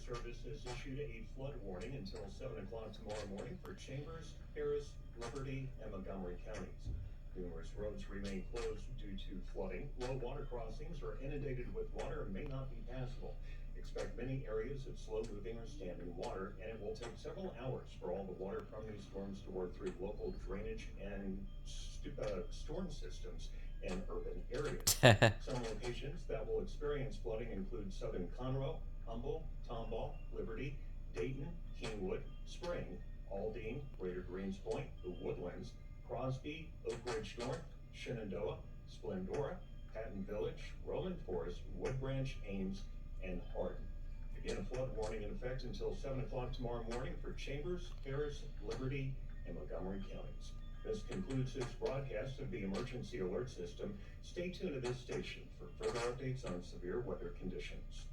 Service has issued a flood warning until 7 o'clock tomorrow morning for Chambers, Harris, Liberty, and Montgomery counties. Numerous roads remain closed due to flooding. Low water crossings are inundated with water and may not be passable. Expect many areas of slow-moving or standing water, and it will take several hours for all the water from these storms to work through local drainage and storm systems in urban areas. Some locations that will experience flooding include southern Conroe, Humboldt, Tomball, Liberty, Dayton, Kingwood, Spring, Aldine, Greater Greens Point, the Woodlands, Crosby, Oak Ridge North, Shenandoah, Splendora, Patton Village, Roman Forest, Wood Branch, Ames, and Hardin. Again, a flood warning in effect until 7 o'clock tomorrow morning for Chambers, Harris, Liberty, and Montgomery counties. This concludes this broadcast of the Emergency Alert System. Stay tuned to this station for further updates on severe weather conditions.